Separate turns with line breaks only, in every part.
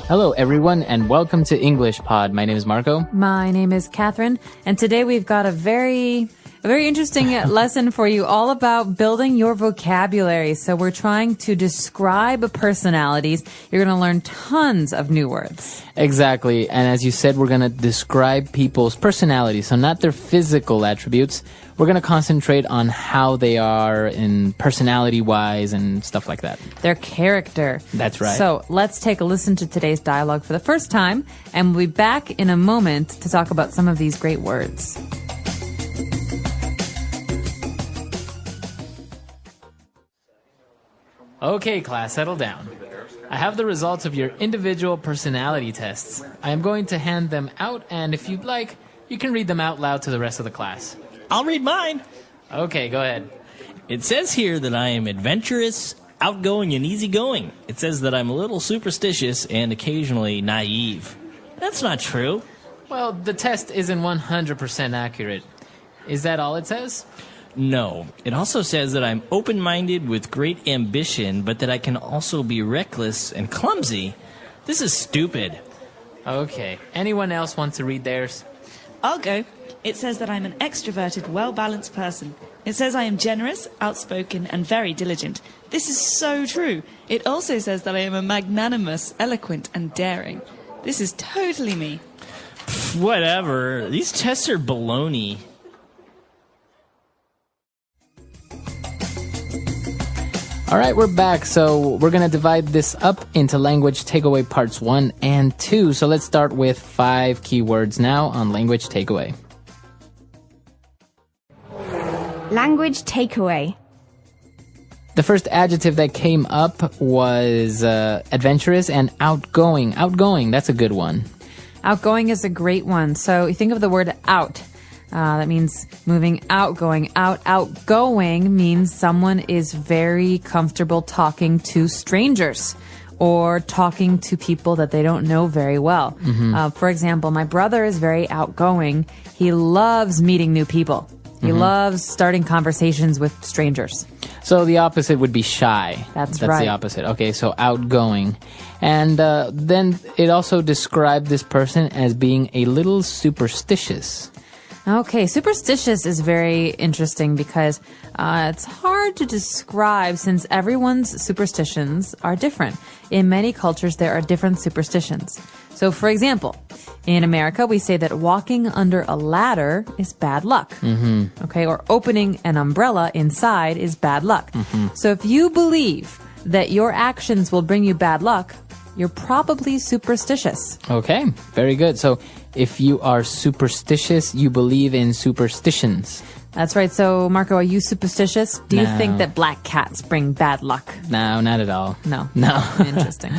Hello, everyone, and welcome to English Pod. My name is Marco.
My name is Catherine, and today we've got a very interesting lesson for you all about building your vocabulary. So we're trying to describe personalities. You're going to learn tons of new words.
Exactly, and as you said, we're going to describe people's personalities, so not their physical attributes. We're going to concentrate on how they are in personality-wise and stuff like that.
Their character.
That's right.
So let's take a listen to today's dialogue for the first time, and we'll be back in a moment to talk about some of these great words.
Okay, class, settle down. I have the results of your individual personality tests. I am going to hand them out, and if you'd like, you can read them out loud to the rest of the class.
I'll read mine.
Okay, go ahead.
It says here that I am adventurous, outgoing, and easygoing. It says that I'm a little superstitious and occasionally naive. That's not true.
Well, the test isn't 100% accurate. Is that all it says?
No. It also says that I'm open-minded with great ambition, but that I can also be reckless and clumsy. This is stupid.
Okay. Anyone else want to read theirs?
I'll go. It says that I'm an extroverted, well-balanced person. It says I am generous, outspoken, and very diligent. This is so true. It also says that I am a magnanimous, eloquent, and daring. This is totally me.
Whatever. These tests are baloney.
All right, we're back. So we're going to divide this up into language takeaway parts 1 and 2. So let's start with 5 keywords now on language takeaway.
Language takeaway.
The first adjective that came up was adventurous and outgoing. Outgoing, that's a good one.
Outgoing is a great one. So you think of the word out. That means moving out, going out. Outgoing means someone is very comfortable talking to strangers or talking to people that they don't know very well. Mm-hmm. For example, my brother is very outgoing. He loves meeting new people. He loves starting conversations with strangers.
So the opposite would be shy.
That's
right.
That's
the opposite. Okay, so outgoing. And then it also described this person as being a little superstitious.
Okay, superstitious is very interesting because it's hard to describe since everyone's superstitions are different. In many cultures, there are different superstitions. So, for example, in America, we say that walking under a ladder is bad luck. Mm-hmm. Okay, or opening an umbrella inside is bad luck. Mm-hmm. So if you believe that your actions will bring you bad luck, you're probably superstitious.
Okay, very good. So if you are superstitious, you believe in superstitions.
That's right. So, Marco, are you superstitious? Do you
No.
think that black cats bring bad luck?
No, not at all.
No.
No.
Interesting.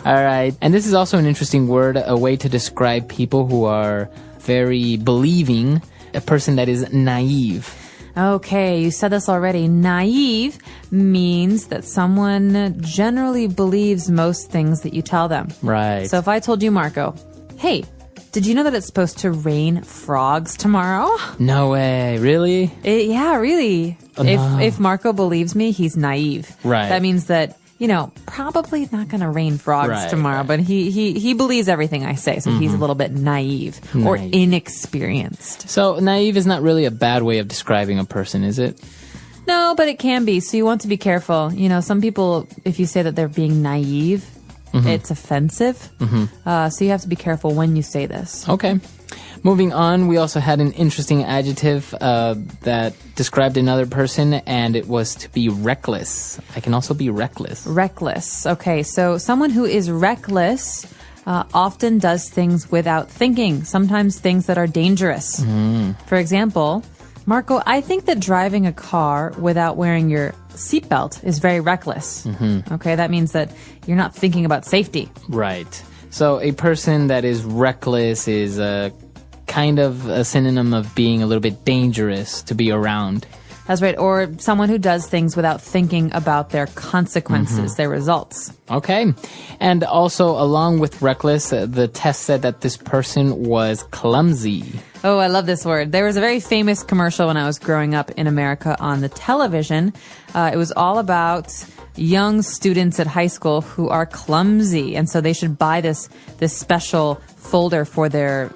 All right. And this is also an interesting word, a way to describe people who are very believing, a person that is naive.
Okay, you said this already. Naive means that someone generally believes most things that you tell them.
Right.
So if I told you, Marco, hey, did you know that it's supposed to rain frogs tomorrow?
No way. Really?
Yeah, really.
Oh, no.
If Marco believes me, he's naive.
Right.
That means that, probably not going to rain frogs tomorrow, but he believes everything I say, so he's a little bit naive or inexperienced.
So naive is not really a bad way of describing a person, is it?
No, but it can be. So you want to be careful. Some people, if you say that they're being naive, it's offensive. So you have to be careful when you say this.
Okay. Moving on, we also had an interesting adjective that described another person, and it was to be reckless. I can also be reckless.
Reckless. Okay, so someone who is reckless often does things without thinking, sometimes things that are dangerous. For example, Marco, I think that driving a car without wearing your seatbelt is very reckless. Okay, that means that you're not thinking about safety.
Right. So a person that is reckless is kind of a synonym of being a little bit dangerous to be around.
That's right. Or someone who does things without thinking about their consequences, their results.
Okay. And also, along with reckless, the test said that this person was clumsy.
Oh, I love this word. There was a very famous commercial when I was growing up in America on the television. It was all about, young students at high school who are clumsy, and so they should buy this special folder for their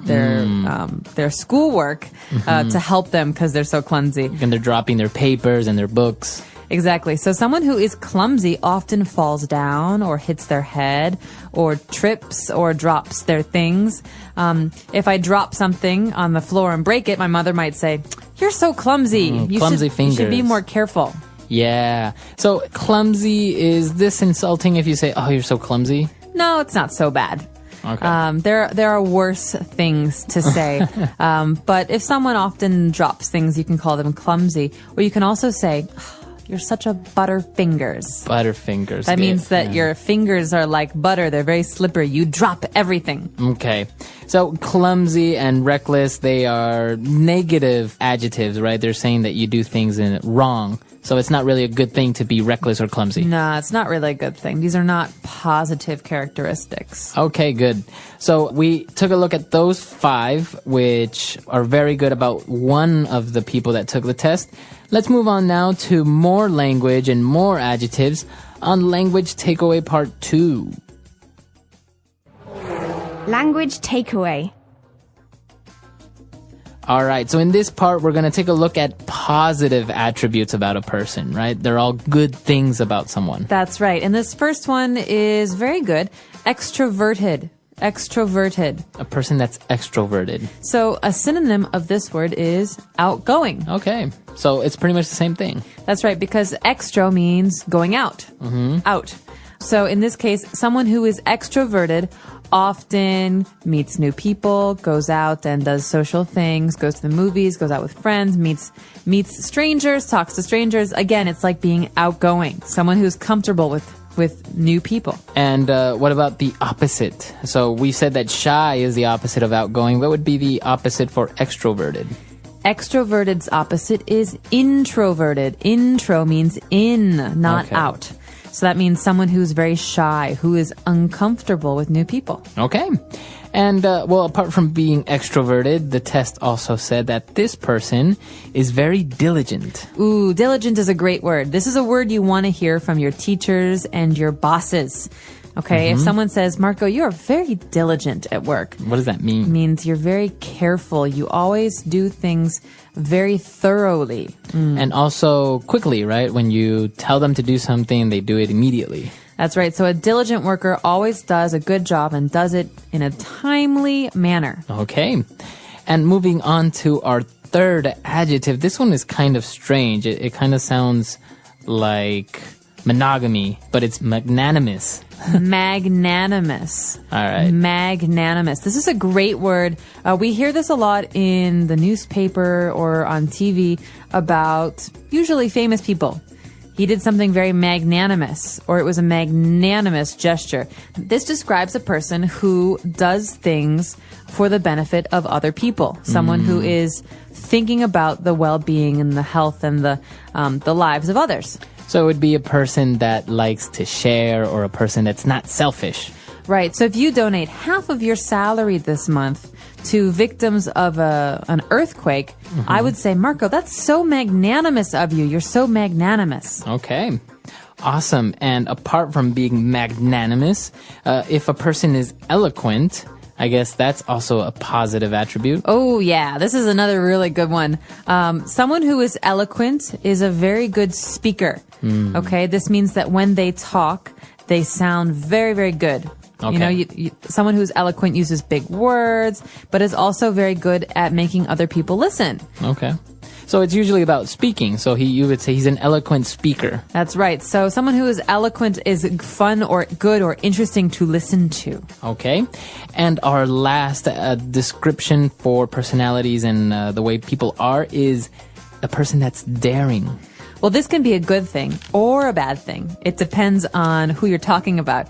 schoolwork to help them because they're so clumsy.
And they're dropping their papers and their books.
Exactly. So someone who is clumsy often falls down or hits their head or trips or drops their things. If I drop something on the floor and break it, my mother might say, "You're so clumsy.
Clumsy
You should be
fingers."
more careful."
Yeah. So clumsy, is this insulting if you say, "Oh, you're so clumsy"?
No, it's not so bad.
Okay.
There are worse things to say. But if someone often drops things, you can call them clumsy. Or you can also say, "You're such a butterfingers."
Butterfingers.
That
Good.
means that
Yeah.
your fingers are like butter. They're very slippery. You drop everything.
Okay. So clumsy and reckless, they are negative adjectives, right? They're saying that you do things wrong. So it's not really a good thing to be reckless or clumsy.
No, it's not really a good thing. These are not positive characteristics.
Okay, good. So we took a look at those 5, which are very good about one of the people that took the test. Let's move on now to more language and more adjectives on Language Takeaway Part 2.
Language takeaway.
All right, so in this part, we're going to take a look at positive attributes about a person, right? They're all good things about someone.
That's right. And this first one is very good. Extroverted. Extroverted.
A person that's extroverted.
So a synonym of this word is outgoing.
Okay, so it's pretty much the same thing.
That's right, because extro means going out. Out. So in this case, someone who is extroverted often meets new people, goes out and does social things, goes to the movies, goes out with friends, meets strangers, talks to strangers. Again, it's like being outgoing. Someone who's comfortable with new people.
And what about the opposite? So we said that shy is the opposite of outgoing. What would be the opposite for extroverted?
Extroverted's opposite is introverted. Intro means in, not
Okay.
out. So that means someone who's very shy, who is uncomfortable with new people.
Okay. And, well, apart from being extroverted, the test also said that this person is very diligent.
Ooh, diligent is a great word. This is a word you want to hear from your teachers and your bosses. Okay, if someone says, "Marco, you're very diligent at work,"
What does that mean?
means you're very careful. You always do things very thoroughly.
And also quickly, right? When you tell them to do something, they do it immediately.
That's right. So a diligent worker always does a good job and does it in a timely manner.
Okay. And moving on to our third adjective. This one is kind of strange. It kind of sounds like monogamy, but it's magnanimous.
Magnanimous.
All right.
Magnanimous. This is a great word. We hear this a lot in the newspaper or on TV about usually famous people. He did something very magnanimous, or it was a magnanimous gesture. This describes a person who does things for the benefit of other people. Someone who is thinking about the well-being and the health and the lives of others.
So it would be a person that likes to share, or a person that's not selfish.
Right. So if you donate half of your salary this month to victims of an earthquake, I would say, Marco, that's so magnanimous of you. You're so magnanimous.
Okay. Awesome. And apart from being magnanimous, if a person is eloquent, I guess that's also a positive attribute.
Oh, yeah. This is another really good one. Someone who is eloquent is a very good speaker. Okay. This means that when they talk, they sound very, very good.
Okay.
You know, someone who's eloquent uses big words, but is also very good at making other people listen.
Okay. So it's usually about speaking. So you would say he's an eloquent speaker.
That's right. So someone who is eloquent is fun or good or interesting to listen to.
Okay. And our last description for personalities and the way people are is a person that's daring.
Well, this can be a good thing or a bad thing. It depends on who you're talking about.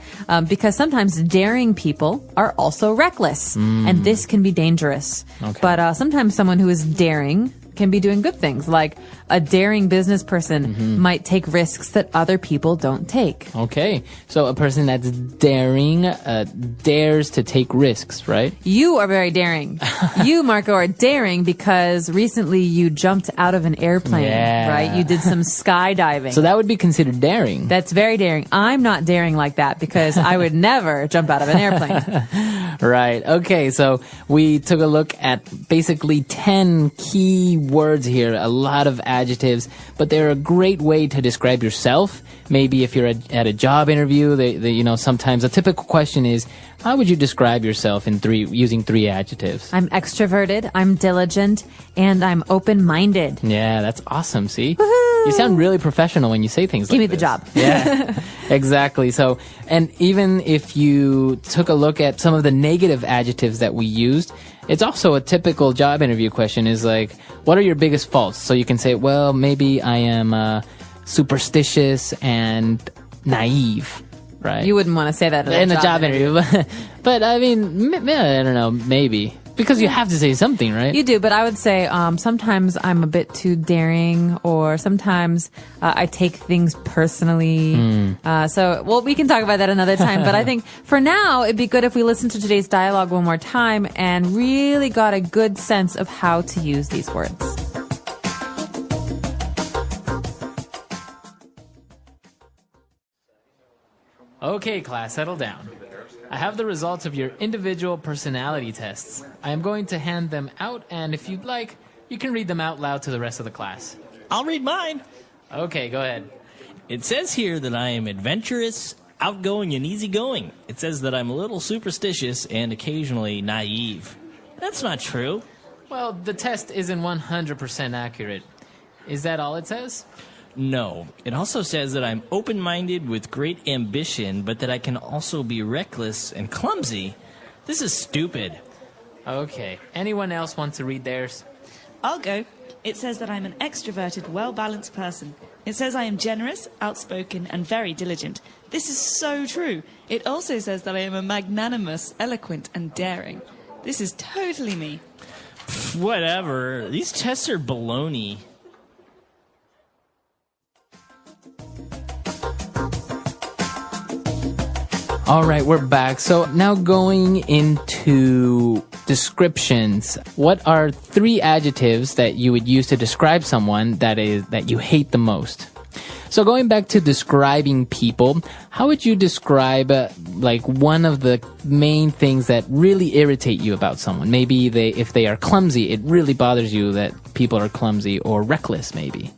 Because sometimes daring people are also reckless. And this can be dangerous.
Okay.
But sometimes someone who is daring can be doing good things. Like a daring business person might take risks that other people don't take.
Okay, so a person that's daring dares to take risks, right?
You are very daring. You, Marco, are daring because recently you jumped out of an airplane,
Yeah.
right? You did some skydiving.
So that would be considered daring.
That's very daring. I'm not daring like that because I would never jump out of an airplane.
Right. Okay. So we took a look at basically 10 key words here, a lot of adjectives, but they're a great way to describe yourself. Maybe if you're at a job interview, sometimes a typical question is, how would you describe yourself using 3 adjectives?
I'm extroverted, I'm diligent, and I'm open-minded.
Yeah, that's awesome. See? You sound really professional when you say things
Give
like
me the
this.
job.
Yeah, exactly. So, and even if you took a look at some of the negative adjectives that we used, it's also a typical job interview question is like, what are your biggest faults? So you can say, well, maybe I am superstitious and naive, right?
You wouldn't want to say that
in a job interview. But I mean, I don't know, maybe. Because you have to say something, right?
You do, but I would say sometimes I'm a bit too daring, or sometimes I take things personally. We can talk about that another time. But I think for now, it'd be good if we listen to today's dialogue one more time and really got a good sense of how to use these words.
Okay, class, settle down. I have the results of your individual personality tests. I am going to hand them out, and if you'd like, you can read them out loud to the rest of the class.
I'll read mine.
Okay, go ahead.
It says here that I am adventurous, outgoing, and easygoing. It says that I'm a little superstitious and occasionally naive. That's not true.
Well, the test isn't 100% accurate. Is that all it says?
No. It also says that I'm open-minded with great ambition, but that I can also be reckless and clumsy. This is stupid.
Okay. Anyone else want to read theirs?
I'll go. It says that I'm an extroverted, well-balanced person. It says I am generous, outspoken, and very diligent. This is so true. It also says that I am a magnanimous, eloquent, and daring. This is totally me.
Whatever. These tests are baloney.
All right, we're back. So now going into descriptions, what are 3 adjectives that you would use to describe someone that you hate the most? So going back to describing people, how would you describe one of the main things that really irritate you about someone? Maybe if they are clumsy, it really bothers you that people are clumsy, or reckless maybe.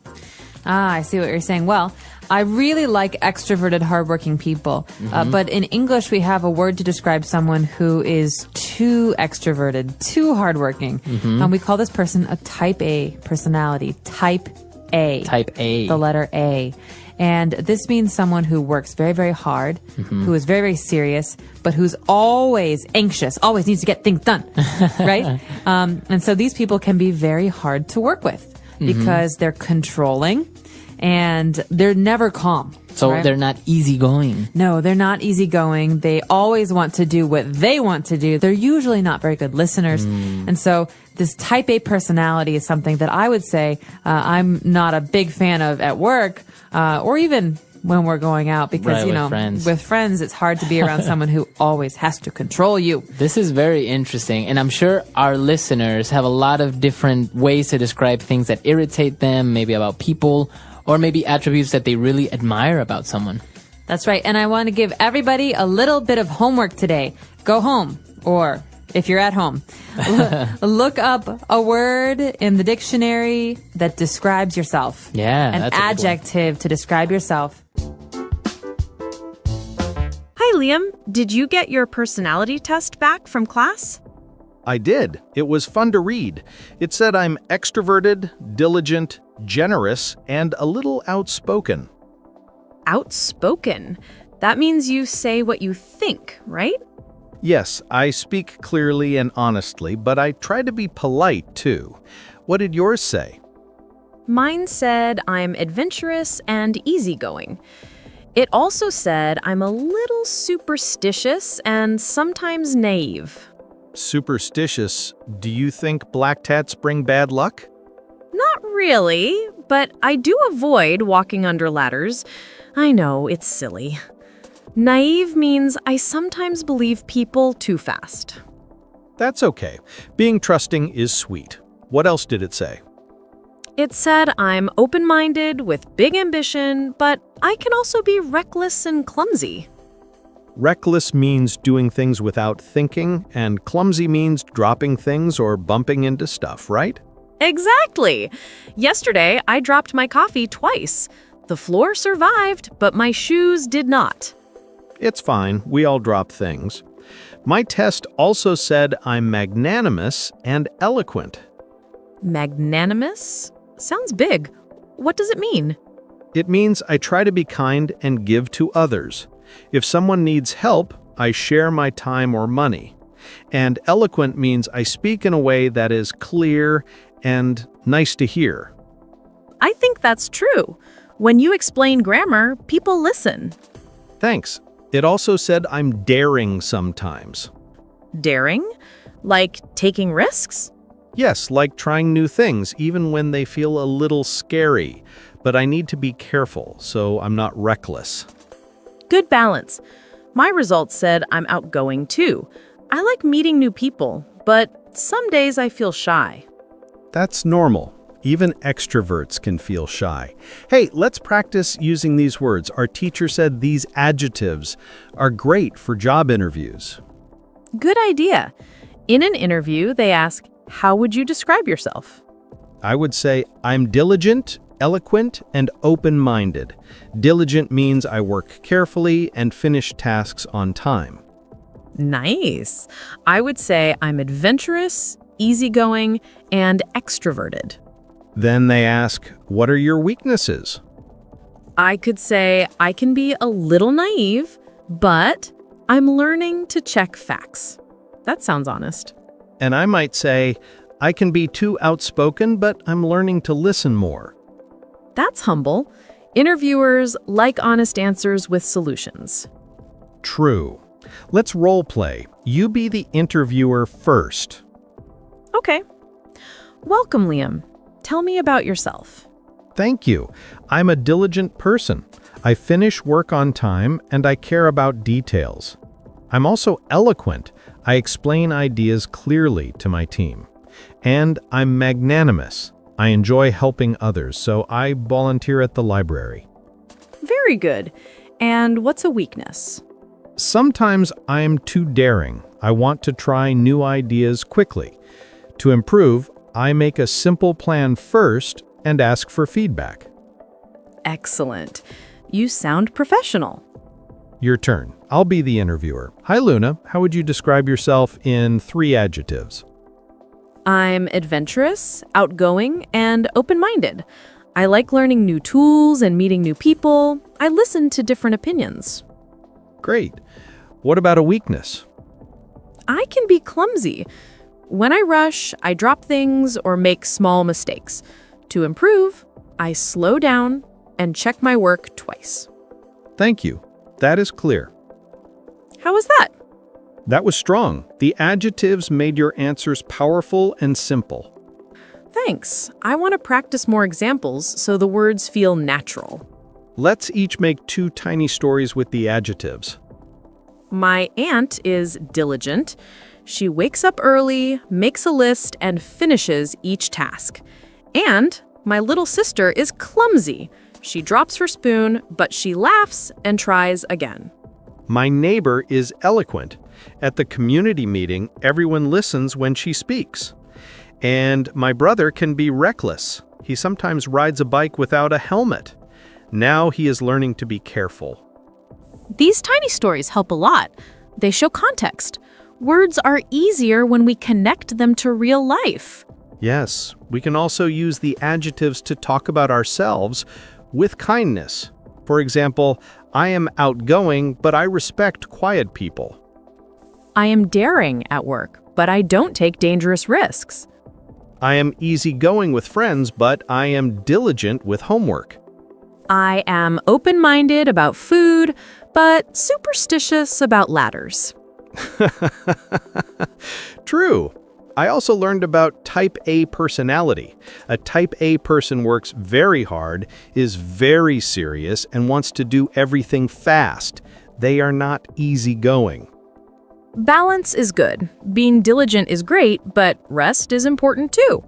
I see what you're saying. Well, I really like extroverted, hardworking people. But in English, we have a word to describe someone who is too extroverted, too hardworking. And we call this person a type A personality. Type A.
Type A.
The letter A. And this means someone who works very, very hard, who is very, very serious, but who's always anxious, always needs to get things done, right? And so these people can be very hard to work with because they're controlling and they're never calm.
So
right?
they're not easygoing.
No, they're not easygoing. They always want to do what they want to do. They're usually not very good listeners. And so this type A personality is something that I would say I'm not a big fan of at work or even when we're going out because,
friends.
with friends, it's hard to be around someone who always has to control you.
This is very interesting, and I'm sure our listeners have a lot of different ways to describe things that irritate them, maybe about people, or maybe attributes that they really admire about someone.
That's right. And I want to give everybody a little bit of homework today. Go home, or if you're at home, look up a word in the dictionary that describes yourself.
Yeah,
An
that's a good one.
adjective to describe yourself.
Hi, Liam. Did you get your personality test back from class?
I did. It was fun to read. It said I'm extroverted, diligent, generous, and a little outspoken.
Outspoken. That means you say what you think, right?
Yes, I speak clearly and honestly, but I try to be polite too. What did yours say?
Mine said I'm adventurous and easygoing. It also said I'm a little superstitious and sometimes naive.
Superstitious. Do you think black tats bring bad luck?
Not really, but I do avoid walking under ladders. I know, it's silly. Naive means I sometimes believe people too fast.
That's okay. Being trusting is sweet. What else did it say?
It said I'm open-minded with big ambition, but I can also be reckless and clumsy.
Reckless means doing things without thinking, and clumsy means dropping things or bumping into stuff, right?
Exactly. Yesterday, I dropped my coffee twice. The floor survived, but my shoes did not.
It's fine. We all drop things. My test also said I'm magnanimous and eloquent.
Magnanimous? Sounds big. What does it mean?
It means I try to be kind and give to others. If someone needs help, I share my time or money. And eloquent means I speak in a way that is clear and nice to hear.
I think that's true. When you explain grammar, people listen.
Thanks. It also said I'm daring sometimes.
Daring? Like taking risks?
Yes, like trying new things, even when they feel a little scary. But I need to be careful, so I'm not reckless.
Good balance. My results said I'm outgoing too. I like meeting new people, but some days I feel shy.
That's normal. Even extroverts can feel shy. Hey, let's practice using these words. Our teacher said these adjectives are great for job interviews.
Good idea. In an interview, they ask, how would you describe yourself?
I would say I'm diligent, eloquent, and open-minded. Diligent means I work carefully and finish tasks on time.
Nice. I would say I'm adventurous, easygoing, and extroverted.
Then they ask, what are your weaknesses?
I could say I can be a little naive, but I'm learning to check facts. That sounds honest.
And I might say, I can be too outspoken, but I'm learning to listen more.
That's humble. Interviewers like honest answers with solutions.
True. Let's role play. You be the interviewer first.
Okay. Welcome, Liam. Tell me about yourself.
Thank you. I'm a diligent person. I finish work on time and I care about details. I'm also eloquent. I explain ideas clearly to my team. And I'm magnanimous. I enjoy helping others, so I volunteer at the library.
Very good. And what's a weakness?
Sometimes I'm too daring. I want to try new ideas quickly. To improve, I make a simple plan first and ask for feedback.
Excellent. You sound professional.
Your turn. I'll be the interviewer. Hi, Luna. How would you describe yourself in 3 adjectives?
I'm adventurous, outgoing, and open-minded. I like learning new tools and meeting new people. I listen to different opinions.
Great. What about a weakness?
I can be clumsy. When I rush, I drop things or make small mistakes. To improve, I slow down and check my work twice.
Thank you. That is clear.
How was that?
That was strong. The adjectives made your answers powerful and simple.
Thanks. I want to practice more examples so the words feel natural.
Let's each make 2 tiny stories with the adjectives.
My aunt is diligent. She wakes up early, makes a list, and finishes each task. And my little sister is clumsy. She drops her spoon, but she laughs and tries again.
My neighbor is eloquent. At the community meeting, everyone listens when she speaks. And my brother can be reckless. He sometimes rides a bike without a helmet. Now he is learning to be careful.
These tiny stories help a lot. They show context. Words are easier when we connect them to real life.
Yes, we can also use the adjectives to talk about ourselves with kindness. For example, I am outgoing, but I respect quiet people.
I am daring at work, but I don't take dangerous risks.
I am easygoing with friends, but I am diligent with homework.
I am open-minded about food, but superstitious about ladders.
True. I also learned about type A personality. A type A person works very hard, is very serious, and wants to do everything fast. They are not easygoing.
Balance is good. Being diligent is great, but rest is important too.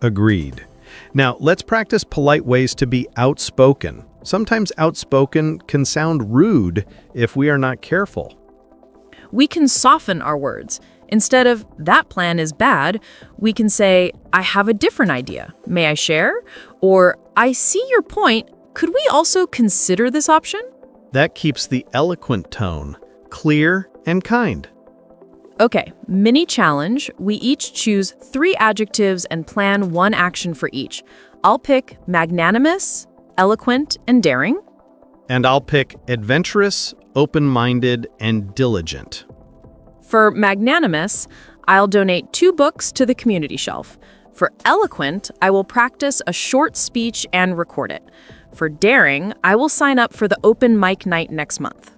Agreed. Now, let's practice polite ways to be outspoken. Sometimes outspoken can sound rude if we are not careful.
We can soften our words. Instead of, that plan is bad, we can say, I have a different idea. May I share? Or, I see your point. Could we also consider this option?
That keeps the eloquent tone clear and kind.
Okay, mini challenge. We each choose 3 adjectives and plan 1 action for each. I'll pick magnanimous, eloquent, and daring.
And I'll pick adventurous, open-minded, and diligent.
For magnanimous, I'll donate 2 books to the community shelf. For eloquent, I will practice a short speech and record it. For daring, I will sign up for the open mic night next month.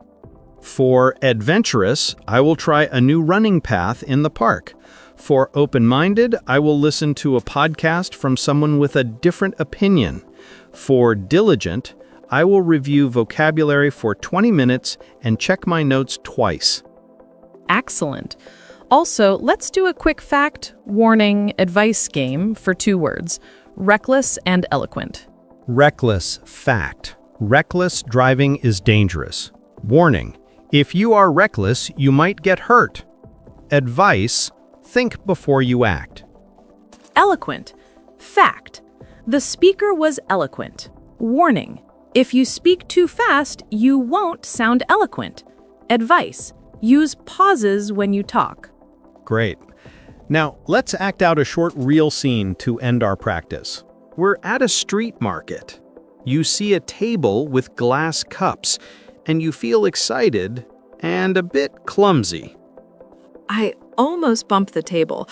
For adventurous, I will try a new running path in the park. For open-minded, I will listen to a podcast from someone with a different opinion. For diligent, I will review vocabulary for 20 minutes and check my notes twice.
Excellent. Also, let's do a quick fact, warning, advice game for 2 words, reckless and eloquent.
Reckless fact. Reckless driving is dangerous. Warning. If you are reckless, you might get hurt. Advice. Think before you act.
Eloquent. Fact. The speaker was eloquent. Warning. If you speak too fast, you won't sound eloquent. Advice. Use pauses when you talk.
Great. Now, let's act out a short real scene to end our practice. We're at a street market. You see a table with glass cups, and you feel excited and a bit clumsy.
I almost bumped the table.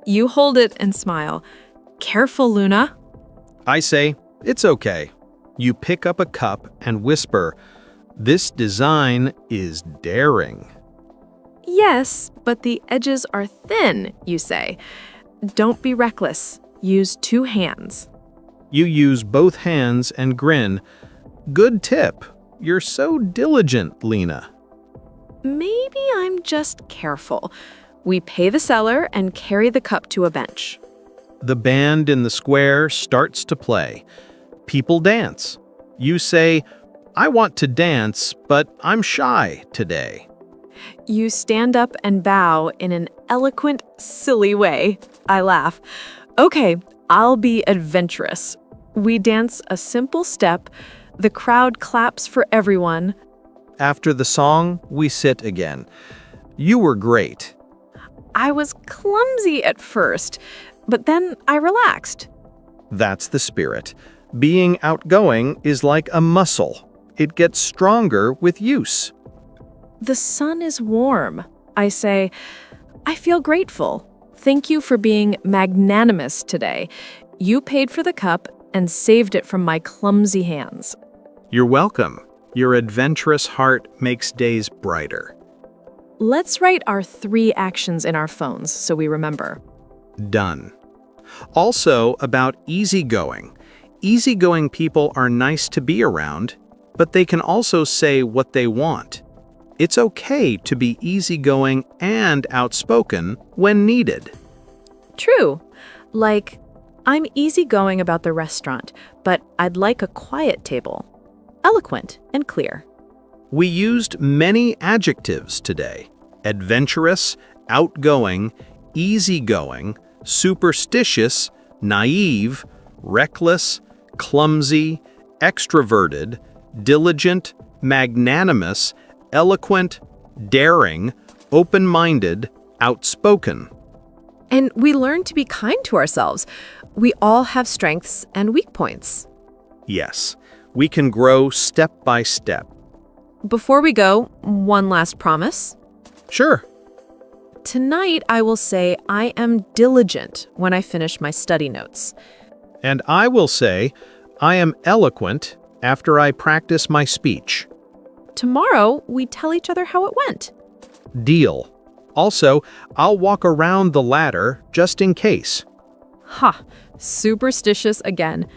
You hold it and smile. Careful, Luna.
I say, it's okay. You pick up a cup and whisper, this design is daring.
Yes, but the edges are thin, you say. Don't be reckless. Use 2 hands.
You use both hands and grin. Good tip. You're so diligent, Lena.
Maybe I'm just careful. We pay the seller and carry the cup to a bench.
The band in the square starts to play. People dance. You say, I want to dance, but I'm shy today.
You stand up and bow in an eloquent, silly way. I laugh. Okay, I'll be adventurous. We dance a simple step. The crowd claps for everyone.
After the song, we sit again. You were great.
I was clumsy at first, but then I relaxed.
That's the spirit. Being outgoing is like a muscle. It gets stronger with use.
The sun is warm. I say, I feel grateful. Thank you for being magnanimous today. You paid for the cup and saved it from my clumsy hands.
You're welcome. Your adventurous heart makes days brighter.
Let's write our 3 actions in our phones so we remember.
Done. Also about easygoing. Easygoing people are nice to be around, but they can also say what they want. It's okay to be easygoing and outspoken when needed.
True. Like, I'm easygoing about the restaurant, but I'd like a quiet table. Eloquent and clear.
We used many adjectives today. Adventurous, outgoing, easygoing, superstitious, naive, reckless, clumsy, extroverted, diligent, magnanimous, eloquent, daring, open-minded, outspoken.
And we learn to be kind to ourselves. We all have strengths and weak points.
Yes, we can grow step by step.
Before we go, one last promise.
Sure.
Tonight, I will say I am diligent when I finish my study notes.
And I will say, I am eloquent after I practice my speech.
Tomorrow, we tell each other how it went.
Deal. Also, I'll walk around the ladder just in case.
Ha, superstitious again.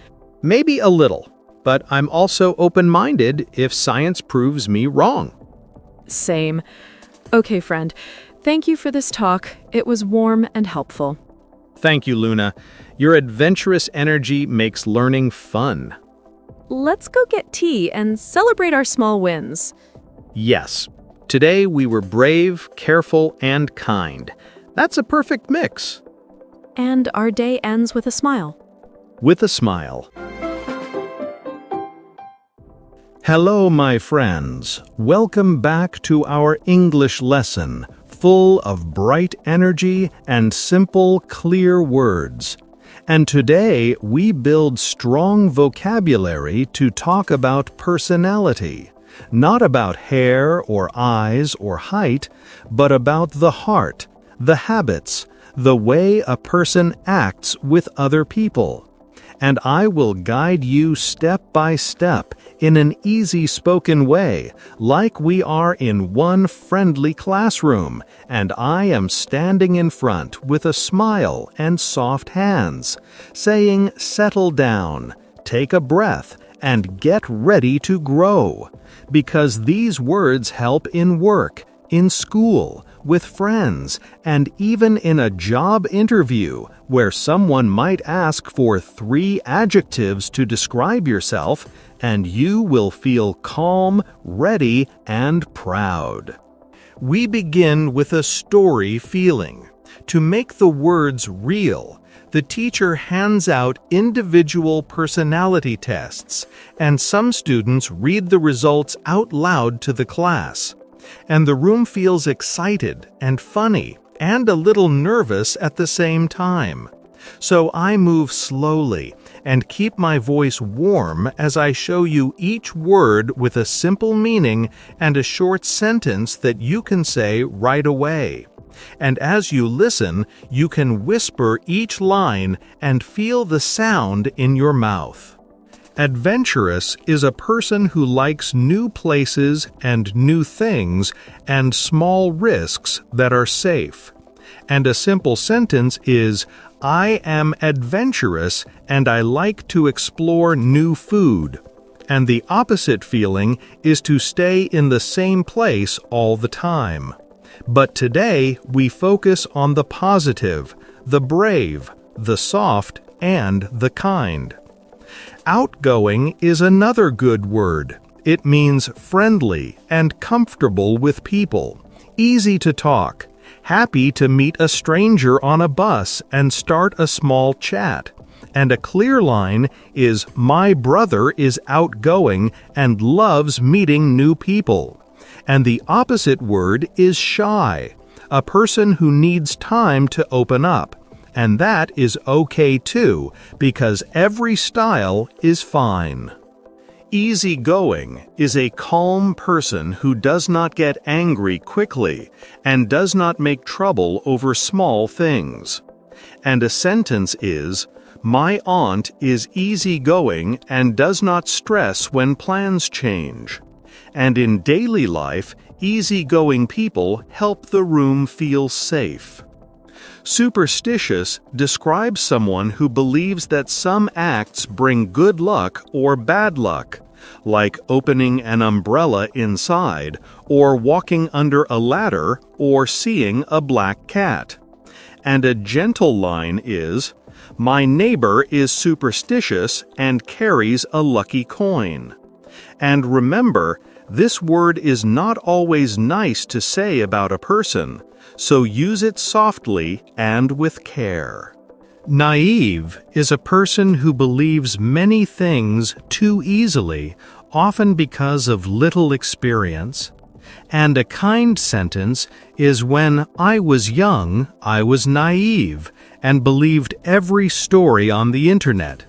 Maybe a little, but I'm also open-minded if science proves me wrong.
Same. Okay, friend. Thank you for this talk. It was warm and helpful.
Thank you, Luna. Your adventurous energy makes learning fun.
Let's go get tea and celebrate our small wins.
Yes. Today we were brave, careful, and kind. That's a perfect mix.
And our day ends with a smile.
With a smile. Hello, my friends. Welcome back to our English lesson, full of bright energy and simple, clear words. And today we build strong vocabulary to talk about personality. Not about hair or eyes or height, but about the heart, the habits, the way a person acts with other people. And I will guide you step by step in an easy spoken way, like we are in one friendly classroom, and I am standing in front with a smile and soft hands, saying, settle down, take a breath, and get ready to grow. Because these words help in work, in school, with friends, and even in a job interview where someone might ask for 3 adjectives to describe yourself, and you will feel calm, ready, and proud. We begin with a story feeling. To make the words real, the teacher hands out individual personality tests, and some students read the results out loud to the class. And the room feels excited and funny and a little nervous at the same time. So I move slowly and keep my voice warm as I show you each word with a simple meaning and a short sentence that you can say right away. And as you listen, you can whisper each line and feel the sound in your mouth. Adventurous is a person who likes new places and new things and small risks that are safe. And a simple sentence is, I am adventurous and I like to explore new food. And the opposite feeling is to stay in the same place all the time. But today we focus on the positive, the brave, the soft, and the kind. Outgoing is another good word. It means friendly and comfortable with people, easy to talk, happy to meet a stranger on a bus and start a small chat. And a clear line is, my brother is outgoing and loves meeting new people. And the opposite word is shy, a person who needs time to open up. And that is okay too, because every style is fine. Easygoing is a calm person who does not get angry quickly and does not make trouble over small things. And a sentence is, my aunt is easygoing and does not stress when plans change. And in daily life, easygoing people help the room feel safe. Superstitious describes someone who believes that some acts bring good luck or bad luck, like opening an umbrella inside, or walking under a ladder, or seeing a black cat. And a gentle line is, my neighbor is superstitious and carries a lucky coin. And remember, this word is not always nice to say about a person, so use it softly and with care. Naive is a person who believes many things too easily, often because of little experience. And a kind sentence is when I was young, I was naive and believed every story on the internet.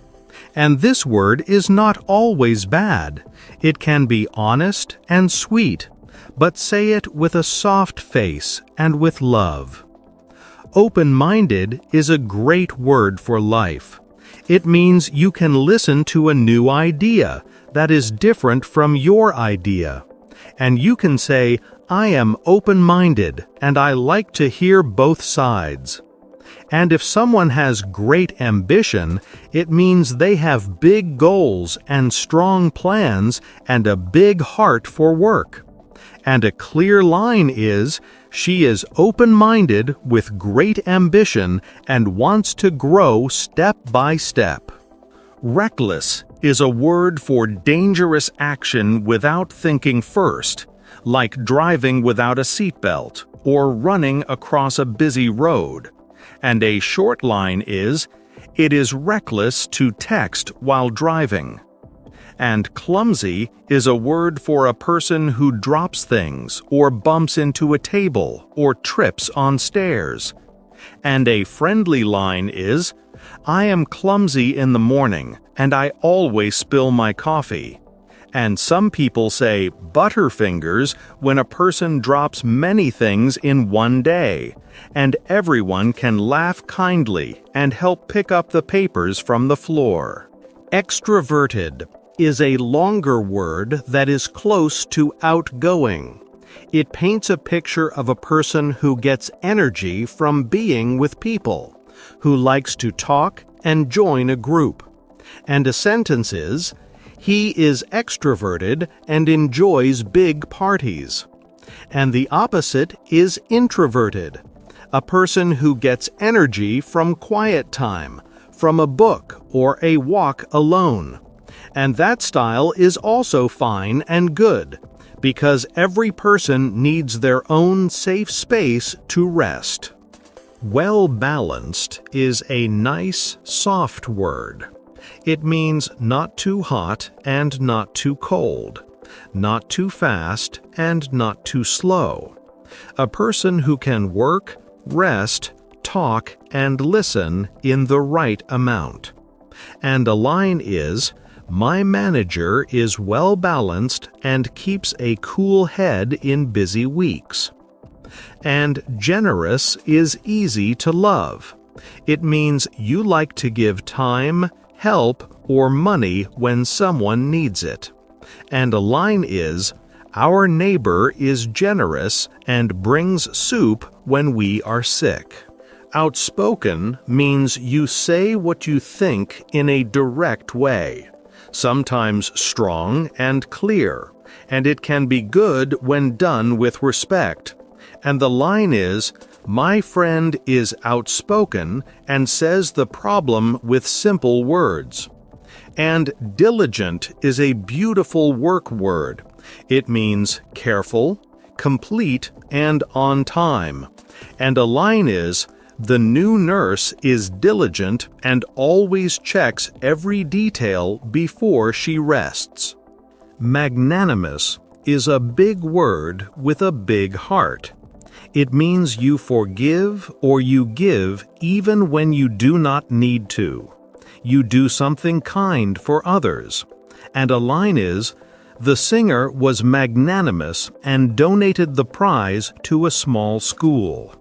And this word is not always bad. It can be honest and sweet, but say it with a soft face and with love. Open-minded is a great word for life. It means you can listen to a new idea that is different from your idea. And you can say, I am open-minded and I like to hear both sides. And if someone has great ambition, it means they have big goals and strong plans and a big heart for work. And a clear line is, she is open-minded with great ambition and wants to grow step by step. Reckless is a word for dangerous action without thinking first, like driving without a seatbelt or running across a busy road. And a short line is, it is reckless to text while driving. And clumsy is a word for a person who drops things or bumps into a table or trips on stairs. And a friendly line is, I am clumsy in the morning and I always spill my coffee. And some people say butterfingers when a person drops many things in one day, and everyone can laugh kindly and help pick up the papers from the floor. Extroverted is a longer word that is close to outgoing. It paints a picture of a person who gets energy from being with people, who likes to talk and join a group. And a sentence is, he is extroverted and enjoys big parties. And the opposite is introverted, a person who gets energy from quiet time, from a book or a walk alone. And that style is also fine and good, because every person needs their own safe space to rest. Well-balanced is a nice, soft word. It means not too hot and not too cold, not too fast and not too slow. A person who can work, rest, talk, and listen in the right amount. And a line is, my manager is well-balanced and keeps a cool head in busy weeks. And generous is easy to love. It means you like to give time, help, or money when someone needs it. And a line is, our neighbor is generous and brings soup when we are sick. Outspoken means you say what you think in a direct way, sometimes strong and clear, and it can be good when done with respect. And the line is, my friend is outspoken and says the problem with simple words. And diligent is a beautiful work word. It means careful, complete, and on time. And a line is, the new nurse is diligent and always checks every detail before she rests. Magnanimous is a big word with a big heart. It means you forgive or you give even when you do not need to. You do something kind for others. And a line is, the singer was magnanimous and donated the prize to a small school.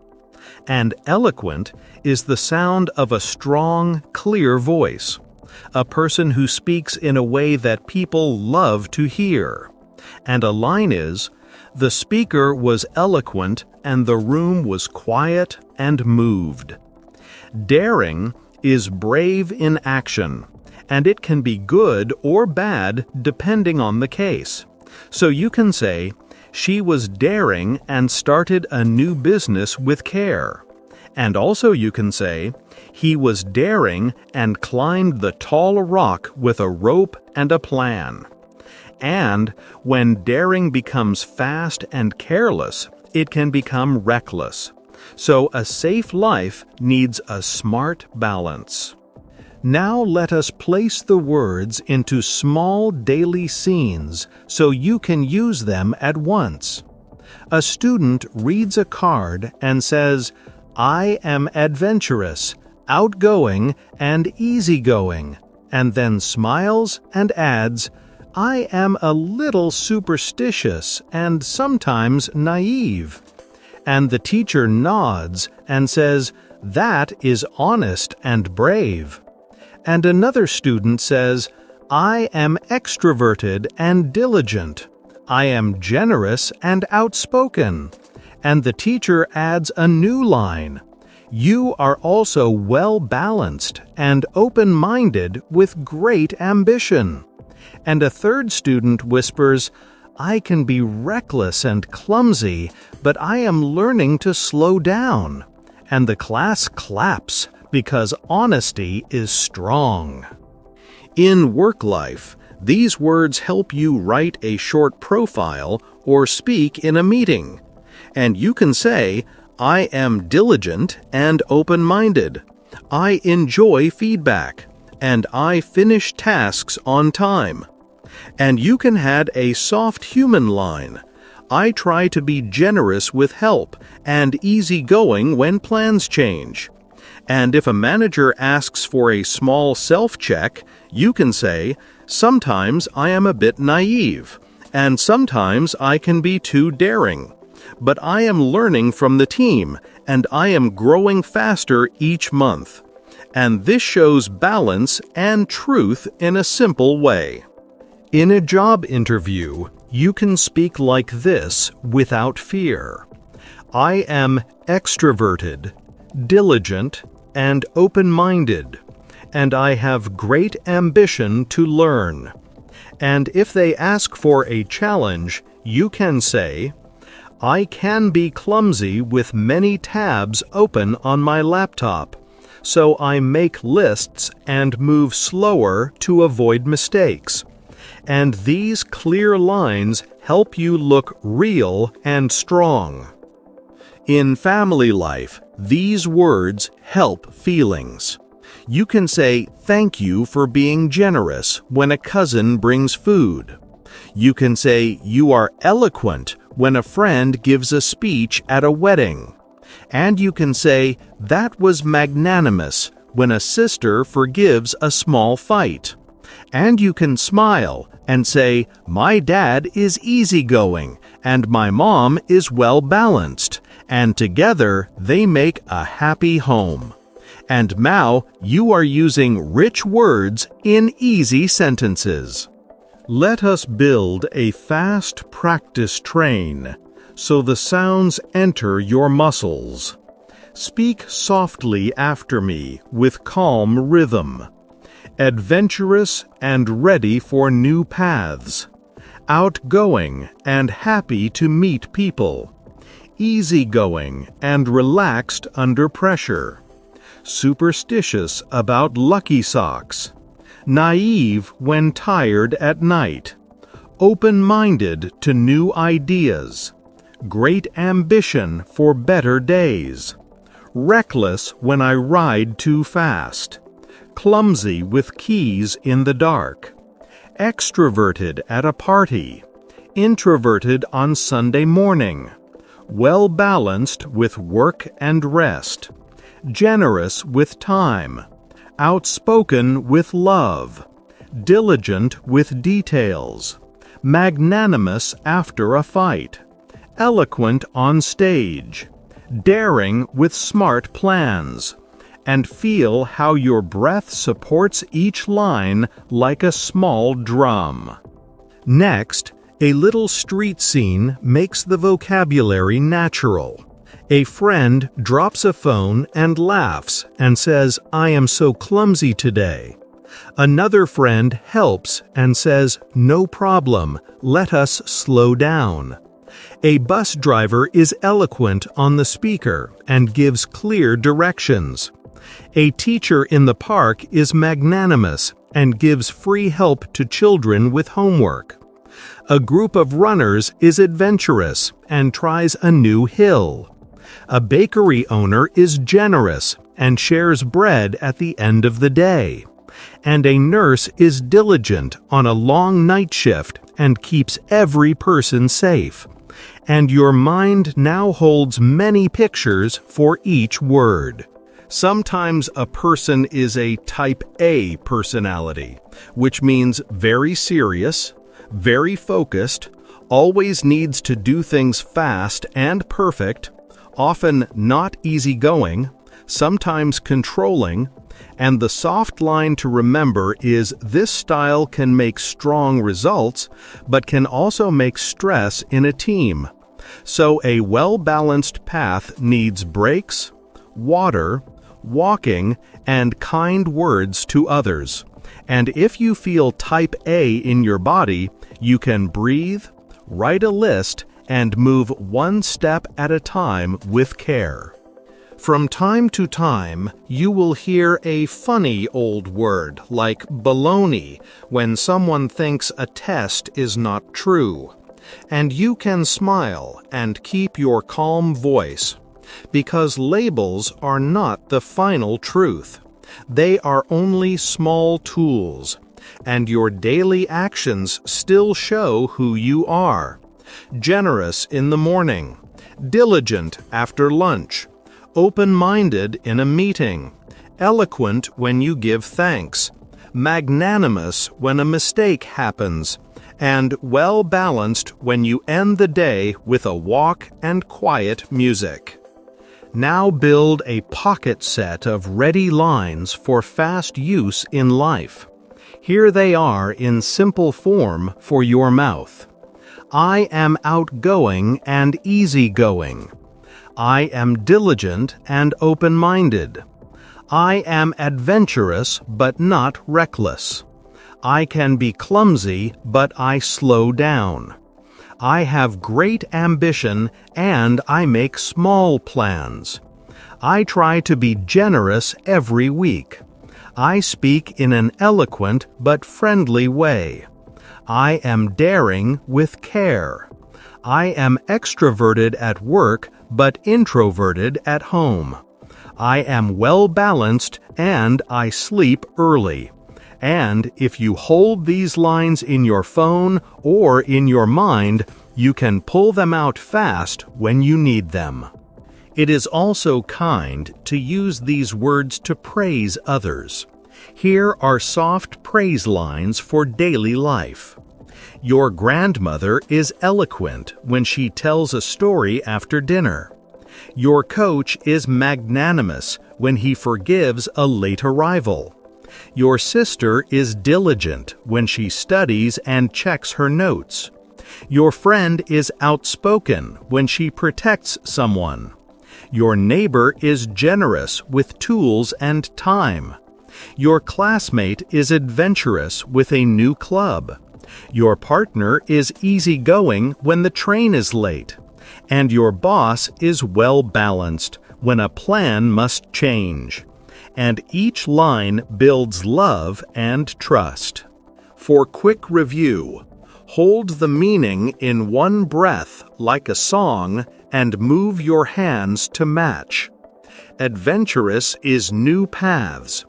And eloquent is the sound of a strong, clear voice, a person who speaks in a way that people love to hear. And a line is, the speaker was eloquent and the room was quiet and moved. Daring is brave in action, and it can be good or bad depending on the case. So you can say, she was daring and started a new business with care. And also you can say, he was daring and climbed the tall rock with a rope and a plan. And when daring becomes fast and careless, it can become reckless. So a safe life needs a smart balance. Now let us place the words into small daily scenes so you can use them at once. A student reads a card and says, I am adventurous, outgoing, and easygoing, and then smiles and adds, I am a little superstitious and sometimes naive. And the teacher nods and says, that is honest and brave. And another student says, I am extroverted and diligent. I am generous and outspoken. And the teacher adds a new line. You are also well-balanced and open-minded with great ambition. And a third student whispers, I can be reckless and clumsy, but I am learning to slow down. And the class claps because honesty is strong. In work life, these words help you write a short profile or speak in a meeting. And you can say, I am diligent and open-minded. I enjoy feedback. And I finish tasks on time. And you can add a soft human line. I try to be generous with help and easygoing when plans change. And if a manager asks for a small self-check, you can say, sometimes I am a bit naive, and sometimes I can be too daring. But I am learning from the team, and I am growing faster each month. And this shows balance and truth in a simple way. In a job interview, you can speak like this without fear. I am extroverted, diligent, and open-minded, and I have great ambition to learn. And if they ask for a challenge, you can say, I can be clumsy with many tabs open on my laptop, so I make lists and move slower to avoid mistakes. And these clear lines help you look real and strong. In family life, these words help feelings. You can say thank you for being generous when a cousin brings food. You can say you are eloquent when a friend gives a speech at a wedding. And you can say that was magnanimous when a sister forgives a small fight. And you can smile and say, my dad is easygoing and my mom is well-balanced, and together they make a happy home. And now you are using rich words in easy sentences. Let us build a fast practice train so the sounds enter your muscles. Speak softly after me with calm rhythm. Adventurous and ready for new paths. Outgoing and happy to meet people. Easygoing and relaxed under pressure. Superstitious about lucky socks. Naive when tired at night. Open-minded to new ideas. Great ambition for better days. Reckless when I ride too fast. Clumsy with keys in the dark. Extroverted at a party. Introverted on Sunday morning. Well-balanced with work and rest. Generous with time. Outspoken with love. Diligent with details. Magnanimous after a fight. Eloquent on stage. Daring with smart plans. And feel how your breath supports each line like a small drum. Next, a little street scene makes the vocabulary natural. A friend drops a phone and laughs and says, I am so clumsy today. Another friend helps and says, no problem, let us slow down. A bus driver is eloquent on the speaker and gives clear directions. A teacher in the park is magnanimous and gives free help to children with homework. A group of runners is adventurous and tries a new hill. A bakery owner is generous and shares bread at the end of the day. And a nurse is diligent on a long night shift and keeps every person safe. And your mind now holds many pictures for each word. Sometimes a person is a type A personality, which means very serious, very focused, always needs to do things fast and perfect, often not easygoing, sometimes controlling, and the soft line to remember is this style can make strong results, but can also make stress in a team. So a well-balanced path needs breaks, water, walking, and kind words to others. And if you feel type A in your body, you can breathe, write a list, and move one step at a time with care. From time to time, you will hear a funny old word like baloney when someone thinks a test is not true. And you can smile and keep your calm voice, because labels are not the final truth. They are only small tools, and your daily actions still show who you are. Generous in the morning, diligent after lunch, open-minded in a meeting, eloquent when you give thanks, magnanimous when a mistake happens, and well-balanced when you end the day with a walk and quiet music. Now build a pocket set of ready lines for fast use in life. Here they are in simple form for your mouth. I am outgoing and easygoing. I am diligent and open-minded. I am adventurous but not reckless. I can be clumsy, but I slow down. I have great ambition and I make small plans. I try to be generous every week. I speak in an eloquent but friendly way. I am daring with care. I am extroverted at work but introverted at home. I am well-balanced and I sleep early. And if you hold these lines in your phone or in your mind, you can pull them out fast when you need them. It is also kind to use these words to praise others. Here are soft praise lines for daily life. Your grandmother is eloquent when she tells a story after dinner. Your coach is magnanimous when he forgives a late arrival. Your sister is diligent when she studies and checks her notes. Your friend is outspoken when she protects someone. Your neighbor is generous with tools and time. Your classmate is adventurous with a new club. Your partner is easygoing when the train is late. And your boss is well-balanced when a plan must change. And each line builds love and trust. For quick review, hold the meaning in one breath like a song and move your hands to match. Adventurous is new paths.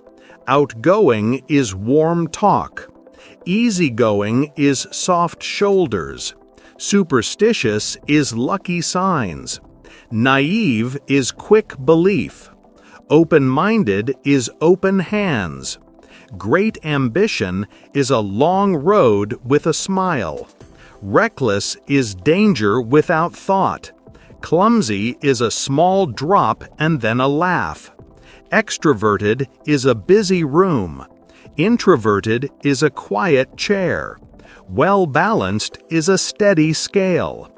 Outgoing is warm talk. Easygoing is soft shoulders. Superstitious is lucky signs. Naive is quick belief. Open-minded is open hands. Great ambition is a long road with a smile. Reckless is danger without thought. Clumsy is a small drop and then a laugh. Extroverted is a busy room. Introverted is a quiet chair. Well-balanced is a steady scale.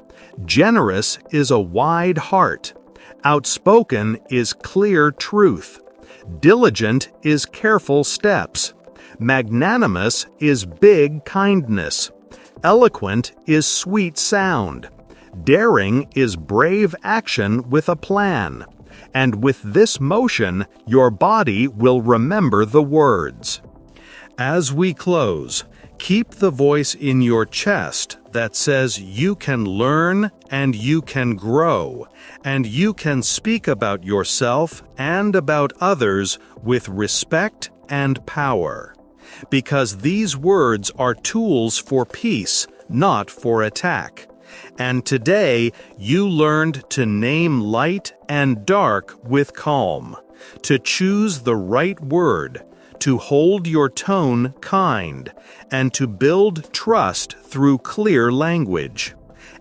Generous is a wide heart. Outspoken is clear truth. Diligent is careful steps. Magnanimous is big kindness. Eloquent is sweet sound. Daring is brave action with a plan. And with this motion, your body will remember the words. As we close, keep the voice in your chest that says you can learn and you can grow, and you can speak about yourself and about others with respect and power. Because these words are tools for peace, not for attack. And today you learned to name light and dark with calm, to choose the right word, to hold your tone kind, and to build trust through clear language.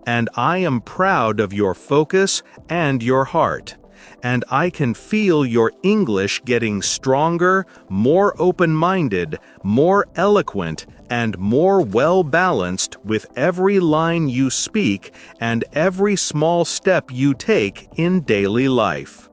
And I am proud of your focus and your heart, and I can feel your English getting stronger, more open-minded, more eloquent, and more well-balanced with every line you speak and every small step you take in daily life.